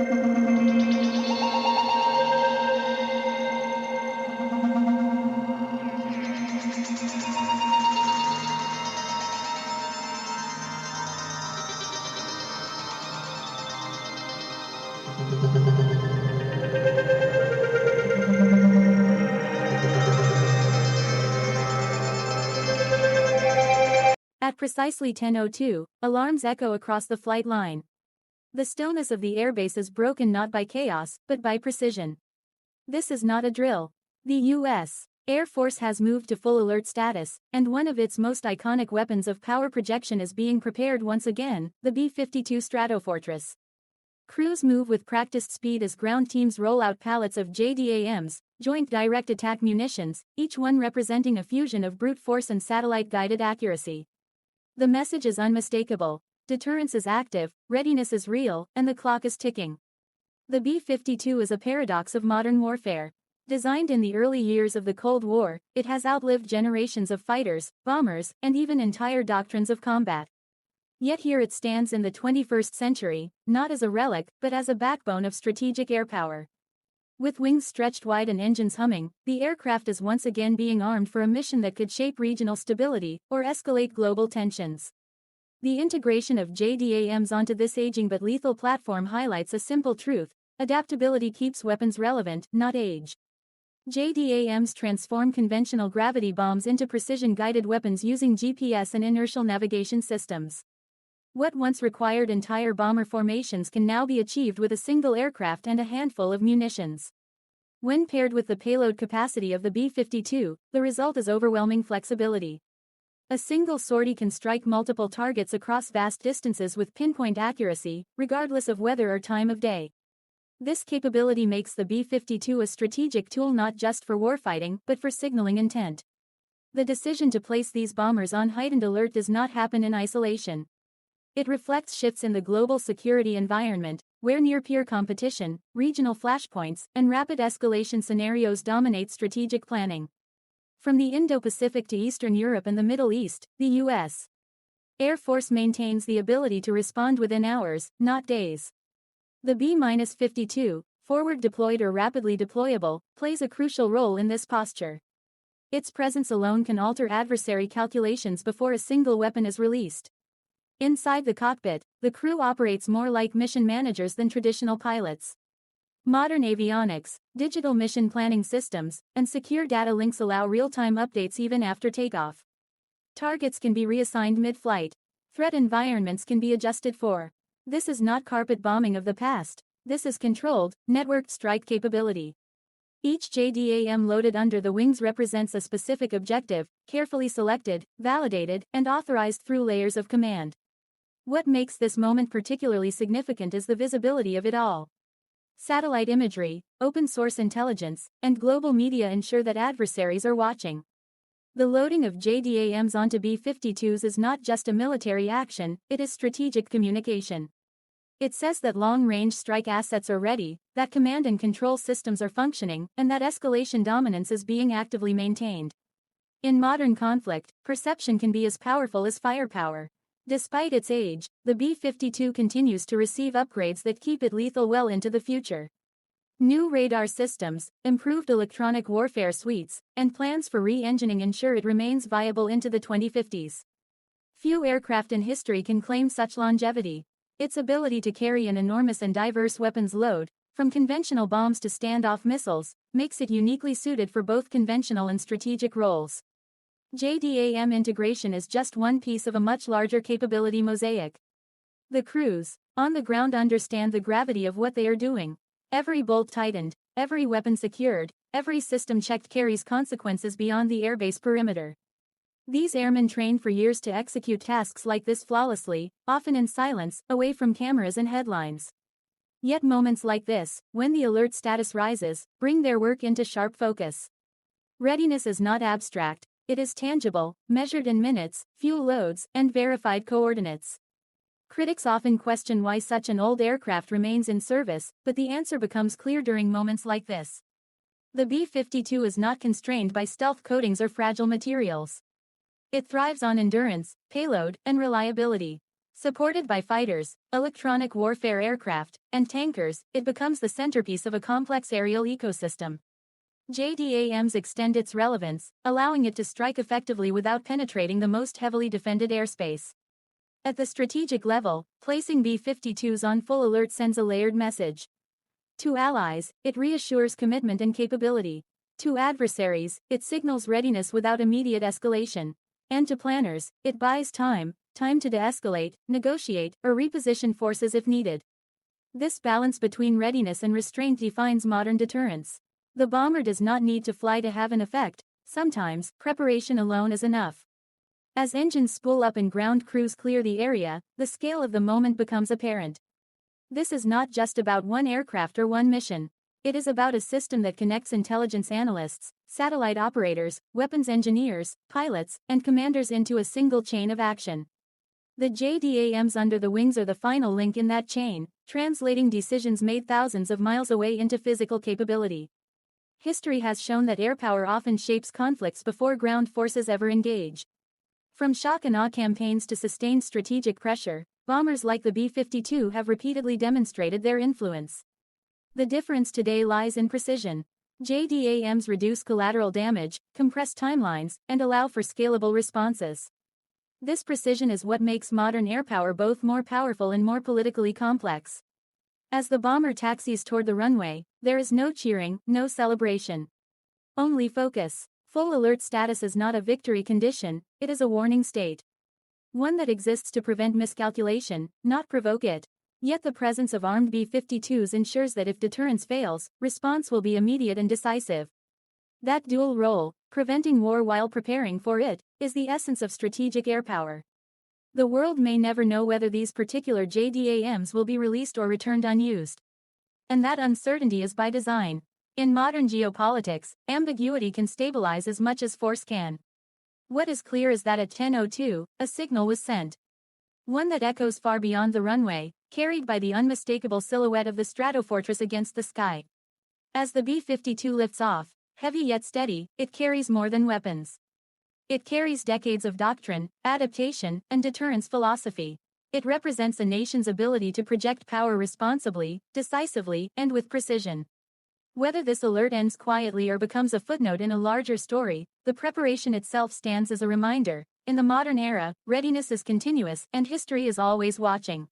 At precisely 10:02, alarms echo across the flight line. The stillness of the airbase is broken not by chaos, but by precision. This is not a drill. The U.S. Air Force has moved to full alert status, and one of its most iconic weapons of power projection is being prepared once again, the B-52 Stratofortress. Crews move with practiced speed as ground teams roll out pallets of JDAMs, Joint Direct Attack munitions, each one representing a fusion of brute force and satellite-guided accuracy. The message is unmistakable: deterrence is active, readiness is real, and the clock is ticking. The B-52 is a paradox of modern warfare. Designed in the early years of the Cold War, it has outlived generations of fighters, bombers, and even entire doctrines of combat. Yet here it stands in the 21st century, not as a relic, but as a backbone of strategic airpower. With wings stretched wide and engines humming, the aircraft is once again being armed for a mission that could shape regional stability or escalate global tensions. The integration of JDAMs onto this aging but lethal platform highlights a simple truth: adaptability keeps weapons relevant, not age. JDAMs transform conventional gravity bombs into precision-guided weapons using GPS and inertial navigation systems. What once required entire bomber formations can now be achieved with a single aircraft and a handful of munitions. When paired with the payload capacity of the B-52, the result is overwhelming flexibility. A single sortie can strike multiple targets across vast distances with pinpoint accuracy, regardless of weather or time of day. This capability makes the B-52 a strategic tool not just for warfighting, but for signaling intent. The decision to place these bombers on heightened alert does not happen in isolation. It reflects shifts in the global security environment, where near-peer competition, regional flashpoints, and rapid escalation scenarios dominate strategic planning. From the Indo-Pacific to Eastern Europe and the Middle East, the U.S. Air Force maintains the ability to respond within hours, not days. The B-52, forward deployed or rapidly deployable, plays a crucial role in this posture. Its presence alone can alter adversary calculations before a single weapon is released. Inside the cockpit, the crew operates more like mission managers than traditional pilots. Modern avionics, digital mission planning systems, and secure data links allow real-time updates even after takeoff. Targets can be reassigned mid-flight. Threat environments can be adjusted for. This is not carpet bombing of the past. This is controlled, networked strike capability. Each JDAM loaded under the wings represents a specific objective, carefully selected, validated, and authorized through layers of command. What makes this moment particularly significant is the visibility of it all. Satellite imagery, open-source intelligence, and global media ensure that adversaries are watching. The loading of JDAMs onto B-52s is not just a military action, it is strategic communication. It says that long-range strike assets are ready, that command and control systems are functioning, and that escalation dominance is being actively maintained. In modern conflict, perception can be as powerful as firepower. Despite its age, the B-52 continues to receive upgrades that keep it lethal well into the future. New radar systems, improved electronic warfare suites, and plans for re-engining ensure it remains viable into the 2050s. Few aircraft in history can claim such longevity. Its ability to carry an enormous and diverse weapons load, from conventional bombs to standoff missiles, makes it uniquely suited for both conventional and strategic roles. JDAM integration is just one piece of a much larger capability mosaic. The crews, on the ground, understand the gravity of what they are doing. Every bolt tightened, every weapon secured, every system checked carries consequences beyond the airbase perimeter. These airmen train for years to execute tasks like this flawlessly, often in silence, away from cameras and headlines. Yet moments like this, when the alert status rises, bring their work into sharp focus. Readiness is not abstract. It is tangible, measured in minutes, fuel loads, and verified coordinates. Critics often question why such an old aircraft remains in service, but the answer becomes clear during moments like this. The B-52 is not constrained by stealth coatings or fragile materials. It thrives on endurance, payload, and reliability. Supported by fighters, electronic warfare aircraft, and tankers, it becomes the centerpiece of a complex aerial ecosystem. JDAMs extend its relevance, allowing it to strike effectively without penetrating the most heavily defended airspace. At the strategic level, placing B-52s on full alert sends a layered message. To allies, it reassures commitment and capability. To adversaries, it signals readiness without immediate escalation. And to planners, it buys time to de-escalate, negotiate, or reposition forces if needed. This balance between readiness and restraint defines modern deterrence. The bomber does not need to fly to have an effect. Sometimes, preparation alone is enough. As engines spool up and ground crews clear the area, the scale of the moment becomes apparent. This is not just about one aircraft or one mission. It is about a system that connects intelligence analysts, satellite operators, weapons engineers, pilots, and commanders into a single chain of action. The JDAMs under the wings are the final link in that chain, translating decisions made thousands of miles away into physical capability. History has shown that airpower often shapes conflicts before ground forces ever engage. From shock and awe campaigns to sustained strategic pressure, bombers like the B-52 have repeatedly demonstrated their influence. The difference today lies in precision. JDAMs reduce collateral damage, compress timelines, and allow for scalable responses. This precision is what makes modern airpower both more powerful and more politically complex. As the bomber taxis toward the runway, there is no cheering, no celebration. Only focus. Full alert status is not a victory condition, it is a warning state. One that exists to prevent miscalculation, not provoke it. Yet the presence of armed B-52s ensures that if deterrence fails, response will be immediate and decisive. That dual role, preventing war while preparing for it, is the essence of strategic airpower. The world may never know whether these particular JDAMs will be released or returned unused. And that uncertainty is by design. In modern geopolitics, ambiguity can stabilize as much as force can. What is clear is that at 10:02, a signal was sent. One that echoes far beyond the runway, carried by the unmistakable silhouette of the Stratofortress against the sky. As the B-52 lifts off, heavy yet steady, it carries more than weapons. It carries decades of doctrine, adaptation, and deterrence philosophy. It represents a nation's ability to project power responsibly, decisively, and with precision. Whether this alert ends quietly or becomes a footnote in a larger story, the preparation itself stands as a reminder. In the modern era, readiness is continuous, and history is always watching.